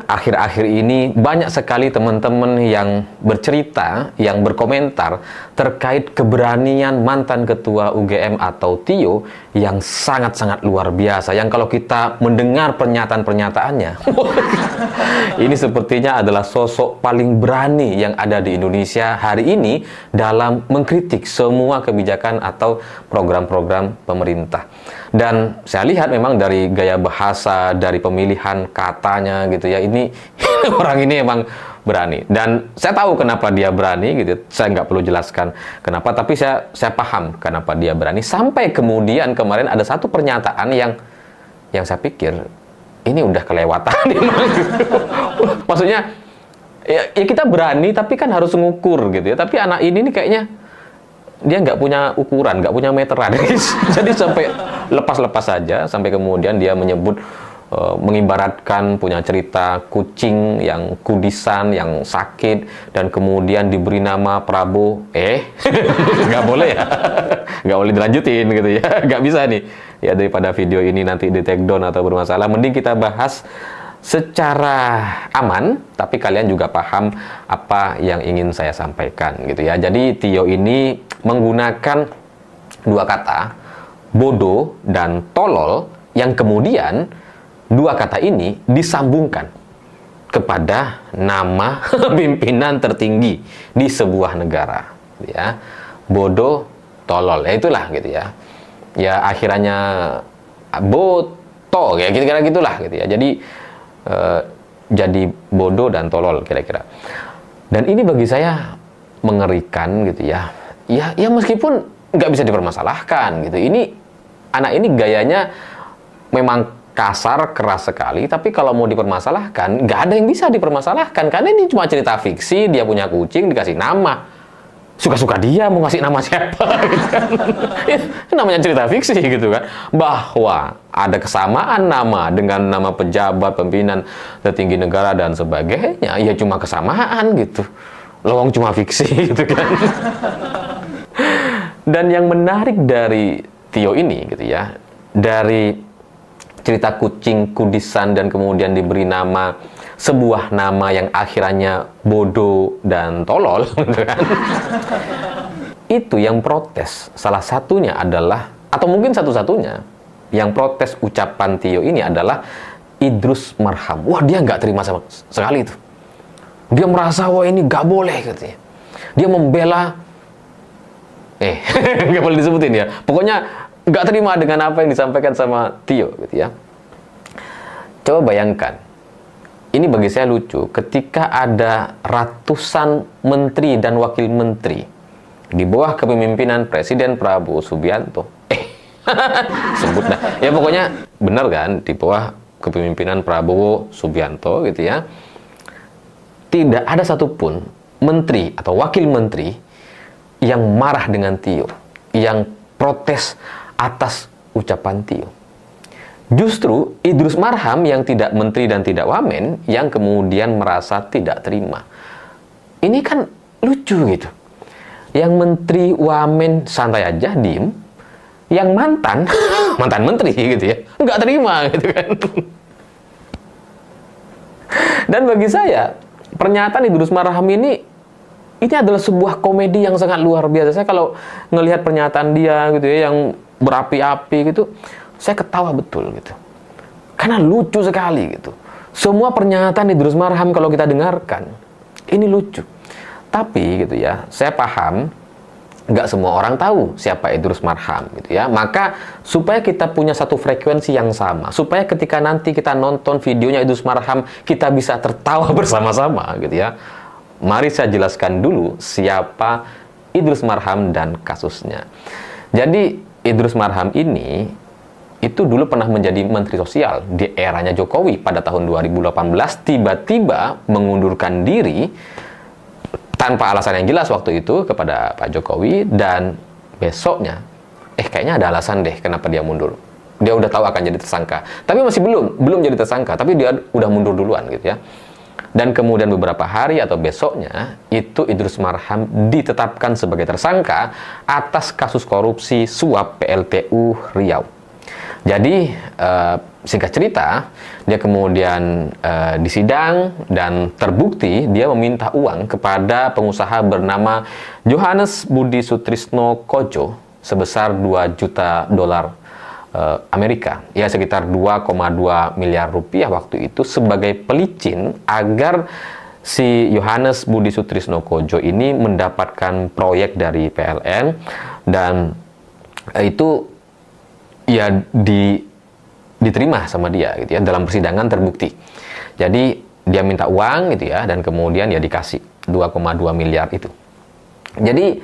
Akhir-akhir ini banyak sekali teman-teman yang bercerita, yang berkomentar terkait keberanian mantan ketua UGM atau Tio yang sangat-sangat luar biasa. Yang kalau kita mendengar pernyataan-pernyataannya, ini sepertinya adalah sosok paling berani yang ada di Indonesia hari ini dalam mengkritik semua kebijakan atau program-program pemerintah. Dan saya lihat memang dari gaya bahasa, dari pemilihan katanya gitu ya, ini orang ini emang berani. Dan saya tahu kenapa dia berani gitu. Saya nggak perlu jelaskan kenapa, tapi saya paham kenapa dia berani. Sampai kemudian kemarin ada satu pernyataan yang saya pikir ini udah kelewatan. Maksudnya ya kita berani tapi kan harus mengukur gitu ya. Tapi anak ini nih kayaknya dia nggak punya ukuran, nggak punya meteran. Jadi sampai lepas-lepas saja, sampai kemudian dia menyebut, mengibaratkan punya cerita kucing yang kudisan, yang sakit, dan kemudian diberi nama Prabowo. Nggak boleh ya, nggak boleh dilanjutin gitu ya, nggak bisa nih. Ya daripada video ini nanti di take down atau bermasalah, mending kita bahas secara aman, tapi kalian juga paham apa yang ingin saya sampaikan gitu ya. Jadi Tio ini menggunakan dua kata, bodoh dan tolol, yang kemudian dua kata ini disambungkan kepada nama pimpinan tertinggi di sebuah negara, gitu ya. Bodoh, tolol, ya itulah gitu ya. Ya akhirannya boto, ya kira-kira gitulah gitu ya. Jadi bodoh dan tolol kira-kira. Dan ini bagi saya mengerikan gitu ya. Ya meskipun nggak bisa dipermasalahkan gitu. Ini anak ini gayanya memang kasar, keras sekali. Tapi kalau mau dipermasalahkan, nggak ada yang bisa dipermasalahkan. Karena ini cuma cerita fiksi. Dia punya kucing, dikasih nama. Suka-suka dia mau ngasih nama siapa gitu kan. Ya, namanya cerita fiksi gitu kan. Bahwa ada kesamaan nama dengan nama pejabat, pimpinan tertinggi negara dan sebagainya, ya cuma kesamaan gitu. Lowong cuma fiksi gitu kan. Dan yang menarik dari Tio ini gitu ya, dari cerita kucing kudisan dan kemudian diberi nama, sebuah nama yang akhirannya bodoh dan tolol gitu kan. Itu yang protes, salah satunya adalah, atau mungkin satu-satunya yang protes ucapan Tio ini adalah Idrus Marham. Wah, dia nggak terima sama sekali itu. Dia merasa wah ini nggak boleh katanya. Dia membela nggak boleh disebutin ya. Pokoknya nggak terima dengan apa yang disampaikan sama Tio gitu ya. Coba bayangkan, ini bagi saya lucu, ketika ada ratusan menteri dan wakil menteri di bawah kepemimpinan Presiden Prabowo Subianto. Sebut dah. Ya pokoknya benar kan, di bawah kepemimpinan Prabowo Subianto gitu ya. Tidak ada satupun menteri atau wakil menteri yang marah dengan Tio, yang protes atas ucapan Tio. Justru Idrus Marham yang tidak menteri dan tidak wamen yang kemudian merasa tidak terima. Ini kan lucu gitu. Yang menteri wamen santai aja, diem. Yang mantan menteri gitu ya, nggak terima gitu kan. Dan bagi saya, pernyataan Idrus Marham ini adalah sebuah komedi yang sangat luar biasa. Saya kalau ngelihat pernyataan dia gitu ya, yang berapi-api gitu, saya ketawa betul gitu. Karena lucu sekali gitu. Semua pernyataan Idrus Marham kalau kita dengarkan, ini lucu. Tapi gitu ya, saya paham nggak semua orang tahu siapa Idrus Marham gitu ya. Maka supaya kita punya satu frekuensi yang sama, supaya ketika nanti kita nonton videonya Idrus Marham, kita bisa tertawa bersama-sama gitu ya. Mari saya jelaskan dulu siapa Idrus Marham dan kasusnya. Jadi Idrus Marham ini itu dulu pernah menjadi Menteri Sosial di eranya Jokowi pada tahun 2018, tiba-tiba mengundurkan diri tanpa alasan yang jelas waktu itu kepada Pak Jokowi, dan besoknya kayaknya ada alasan deh kenapa dia mundur. Dia udah tahu akan jadi tersangka, tapi masih belum jadi tersangka, tapi dia udah mundur duluan gitu ya. Dan kemudian beberapa hari atau besoknya itu Idrus Marham ditetapkan sebagai tersangka atas kasus korupsi suap PLTU Riau. Jadi singkat cerita, dia kemudian disidang dan terbukti dia meminta uang kepada pengusaha bernama Johannes Budi Sutrisno Kojo sebesar 2 juta dolar Amerika, ya sekitar 2,2 miliar rupiah waktu itu, sebagai pelicin agar si Johannes Budi Sutrisno Kojo ini mendapatkan proyek dari PLN, dan itu ya diterima sama dia gitu ya, dalam persidangan terbukti. Jadi dia minta uang gitu ya, dan kemudian ya dikasih 2,2 miliar itu. Jadi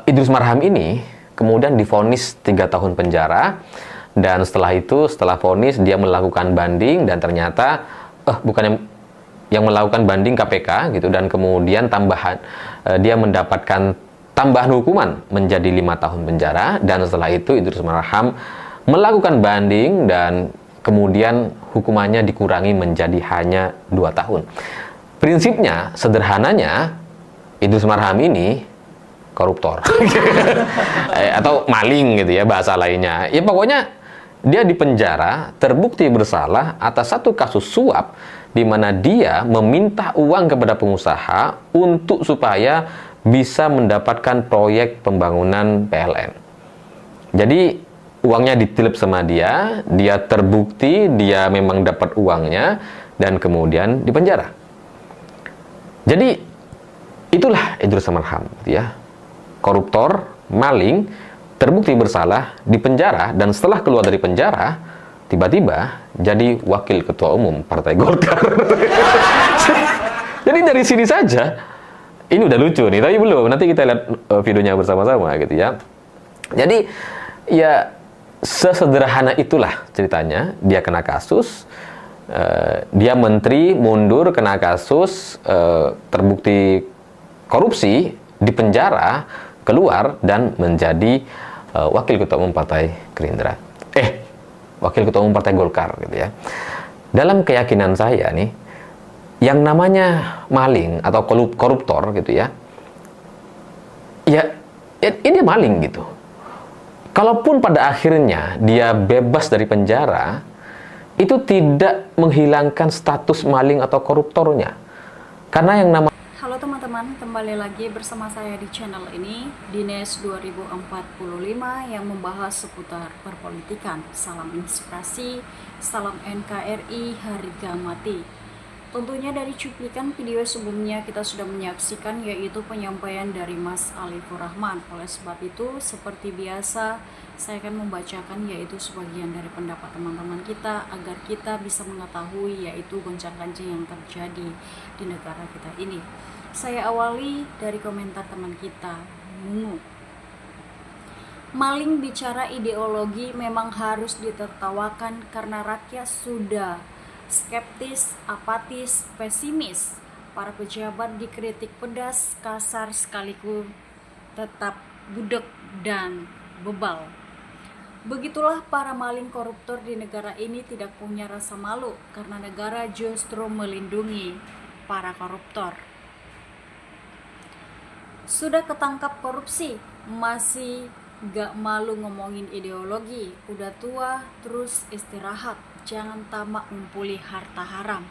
Idrus Marham ini kemudian divonis 3 tahun penjara, dan setelah itu, setelah vonis, dia melakukan banding, dan ternyata bukannya yang melakukan banding KPK gitu, dan kemudian tambahan dia mendapatkan tambahan hukuman menjadi 5 tahun penjara, dan setelah itu Idrus Marham melakukan banding dan kemudian hukumannya dikurangi menjadi hanya 2 tahun. Prinsipnya, sederhananya, Idrus Marham ini koruptor atau maling gitu ya bahasa lainnya. Ya pokoknya dia dipenjara terbukti bersalah atas satu kasus suap di mana dia meminta uang kepada pengusaha untuk supaya bisa mendapatkan proyek pembangunan PLN. Jadi uangnya ditilep sama dia terbukti dia memang dapat uangnya, dan kemudian dipenjara. Jadi itulah Idrus Marham, ya, koruptor, maling, terbukti bersalah, dipenjara, dan setelah keluar dari penjara, tiba-tiba jadi wakil ketua umum Partai Golkar. Jadi dari sini saja. Ini udah lucu nih, tapi belum. Nanti kita lihat videonya bersama-sama gitu ya. Jadi ya sesederhana itulah ceritanya. Dia kena kasus, dia menteri mundur kena kasus, terbukti korupsi, dipenjara, keluar, dan menjadi wakil ketua umum Partai Gerindra. Wakil ketua umum Partai Golkar gitu ya. Dalam keyakinan saya nih, yang namanya maling atau koruptor gitu ya, ini maling gitu. Kalaupun pada akhirnya dia bebas dari penjara, itu tidak menghilangkan status maling atau koruptornya. Karena yang nama... Halo teman-teman, kembali lagi bersama saya di channel ini, Dines 2045, yang membahas seputar perpolitikan. Salam inspirasi, salam NKRI, harga mati. Tentunya dari cuplikan video sebelumnya kita sudah menyaksikan, yaitu penyampaian dari Mas Alifur Rahman. Oleh sebab itu, seperti biasa, saya akan membacakan yaitu sebagian dari pendapat teman-teman kita, agar kita bisa mengetahui yaitu goncang-gancing yang terjadi di negara kita ini. Saya awali dari komentar teman kita, Mungu. Maling bicara ideologi memang harus ditertawakan karena rakyat sudah skeptis, apatis, pesimis. Para pejabat dikritik pedas, kasar, sekaligus tetap budek dan bebal. Begitulah para maling koruptor di negara ini tidak punya rasa malu, karena negara justru melindungi para koruptor. Sudah ketangkap korupsi, masih gak malu ngomongin ideologi. Udah tua, terus istirahat, jangan tamak ngumpuli harta haram.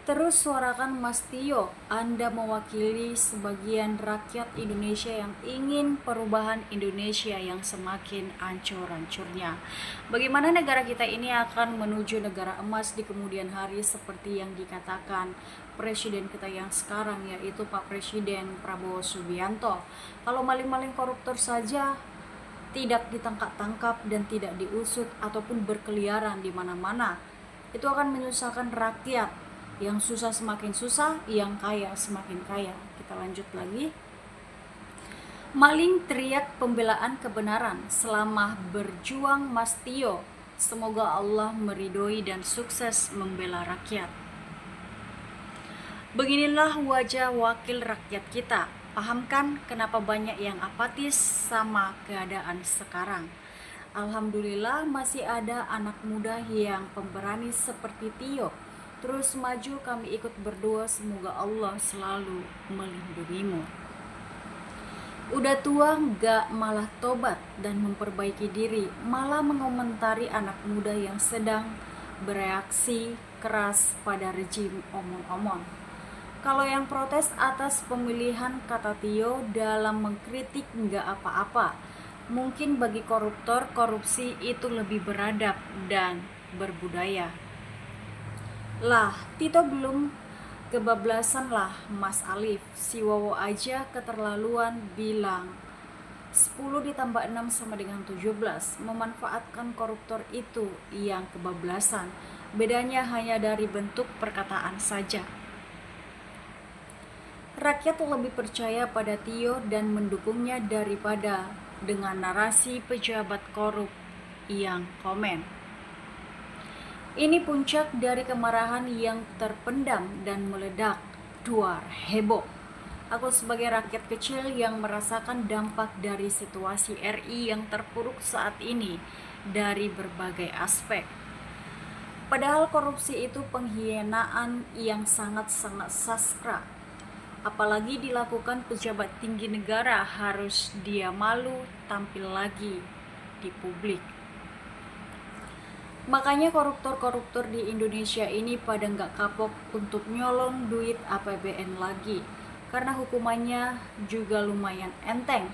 Terus suarakan Mas Tio, Anda mewakili sebagian rakyat Indonesia yang ingin perubahan Indonesia yang semakin ancur-ancurnya. Bagaimana negara kita ini akan menuju negara emas di kemudian hari seperti yang dikatakan Presiden kita yang sekarang, yaitu Pak Presiden Prabowo Subianto. Kalau maling-maling koruptor saja tidak ditangkap-tangkap dan tidak diusut ataupun berkeliaran di mana-mana, itu akan menyusahkan rakyat. Yang susah semakin susah, yang kaya semakin kaya. Kita lanjut lagi. Maling teriak pembelaan kebenaran selama berjuang Mas Tio. Semoga Allah meridhoi dan sukses membela rakyat. Beginilah wajah wakil rakyat kita. Pahamkan kenapa banyak yang apatis sama keadaan sekarang. Alhamdulillah masih ada anak muda yang pemberani seperti Tio. Terus maju, kami ikut berdoa semoga Allah selalu melindungimu. Udah tua gak malah tobat dan memperbaiki diri, malah mengomentari anak muda yang sedang bereaksi keras pada rejim omong-omong. Kalau yang protes atas pemilihan kata Tio dalam mengkritik nggak apa-apa. Mungkin bagi koruptor, korupsi itu lebih beradab dan berbudaya. Lah, Tito belum kebablasan lah Mas Alif, si Wowo aja keterlaluan bilang 10 ditambah 6 sama dengan 17, memanfaatkan koruptor itu yang kebablasan. Bedanya hanya dari bentuk perkataan saja. Rakyat lebih percaya pada Tio dan mendukungnya daripada dengan narasi pejabat korup yang komen. Ini puncak dari kemarahan yang terpendam dan meledak, duar heboh. Aku sebagai rakyat kecil yang merasakan dampak dari situasi RI yang terpuruk saat ini dari berbagai aspek. Padahal korupsi itu pengkhianaan yang sangat-sangat sastra. Apalagi dilakukan pejabat tinggi negara, harus dia malu tampil lagi di publik. Makanya koruptor-koruptor di Indonesia ini pada nggak kapok untuk nyolong duit APBN lagi. Karena hukumannya juga lumayan enteng.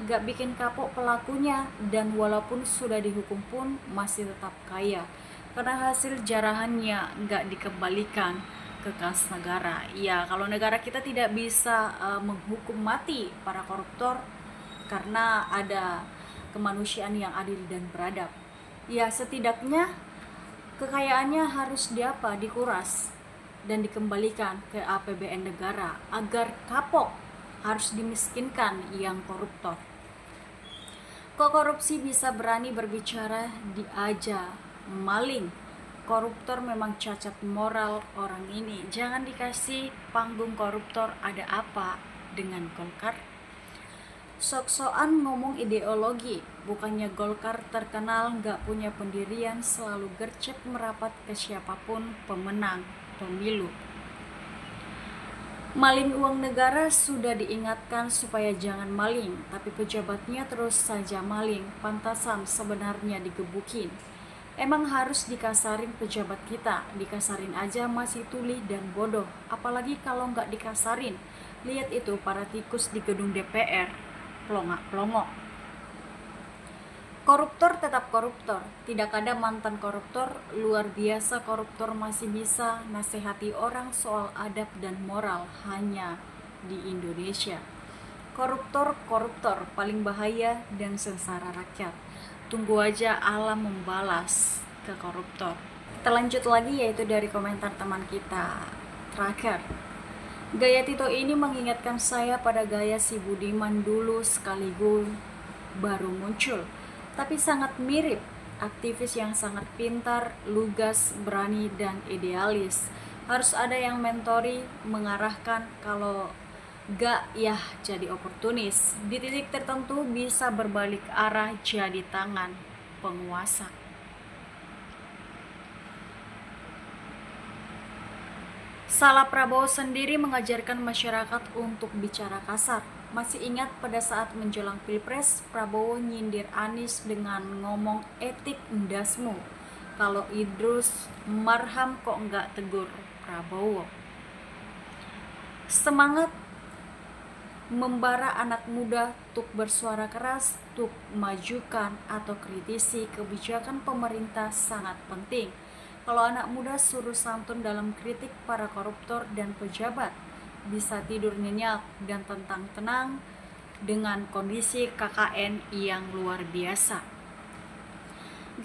Nggak bikin kapok pelakunya dan walaupun sudah dihukum pun masih tetap kaya. Karena hasil jarahannya nggak dikembalikan ke kas negara. Ya, kalau negara kita tidak bisa menghukum mati para koruptor karena ada kemanusiaan yang adil dan beradab. Ya, setidaknya kekayaannya harus dikuras dan dikembalikan ke APBN negara agar kapok harus dimiskinkan yang koruptor. Kok korupsi bisa berani berbicara diaja maling? Koruptor memang cacat moral orang ini. Jangan dikasih panggung koruptor. Ada apa dengan Golkar? Sok-sokan ngomong ideologi, bukannya Golkar terkenal gak punya pendirian, selalu gercep merapat ke siapapun pemenang pemilu. Maling uang negara sudah diingatkan supaya jangan maling, tapi pejabatnya terus saja maling. Pantasan sebenarnya digebukin. Emang harus dikasarin pejabat kita, dikasarin aja masih tuli dan bodoh. Apalagi kalau gak dikasarin. Lihat itu para tikus di gedung DPR. Pelongak-pelongok. Koruptor tetap koruptor. Tidak ada mantan koruptor. Luar biasa koruptor masih bisa nasihati orang soal adab dan moral hanya di Indonesia. Koruptor paling bahaya dan sengsara rakyat. Tunggu aja alam membalas ke koruptor. Kita lanjut lagi, yaitu dari komentar teman kita terakhir. Gaya Tito ini mengingatkan saya pada gaya si Budiman dulu sekaligus baru muncul, tapi sangat mirip. Aktivis yang sangat pintar, lugas, berani, dan idealis. Harus ada yang mentori, mengarahkan. Kalau gak ya jadi oportunis. Di titik tertentu bisa berbalik arah jadi tangan penguasa. Salah Prabowo sendiri mengajarkan masyarakat untuk bicara kasar. Masih ingat pada saat menjelang Pilpres, Prabowo nyindir Anies dengan ngomong etik ndasmu. Kalau Idrus Marham kok nggak tegur Prabowo. Semangat membara anak muda untuk bersuara keras, untuk majukan atau kritisi kebijakan pemerintah sangat penting. Kalau anak muda suruh santun dalam kritik para koruptor dan pejabat, bisa tidur nyenyak dan tenang dengan kondisi KKN yang luar biasa.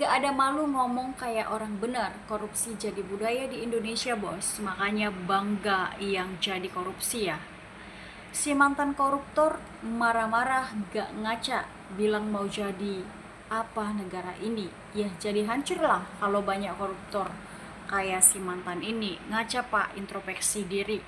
Gak ada malu ngomong kayak orang benar. Korupsi jadi budaya di Indonesia, bos. Makanya bangga yang jadi korupsi ya. Si mantan koruptor marah-marah gak ngaca, bilang mau jadi apa negara ini. Ya jadi hancur lah kalau banyak koruptor kayak si mantan ini. Ngaca pak, introspeksi diri.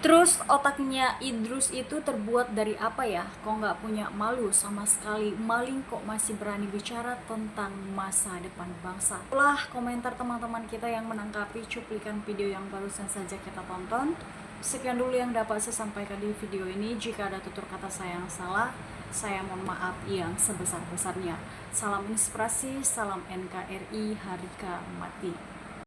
Terus otaknya Idrus itu terbuat dari apa ya? Kok nggak punya malu sama sekali? Maling kok masih berani bicara tentang masa depan bangsa? Itulah komentar teman-teman kita yang menanggapi cuplikan video yang barusan saja kita tonton. Sekian dulu yang dapat saya sampaikan di video ini. Jika ada tutur kata saya yang salah, saya mohon maaf yang sebesar-besarnya. Salam inspirasi, salam NKRI, Harika Mati.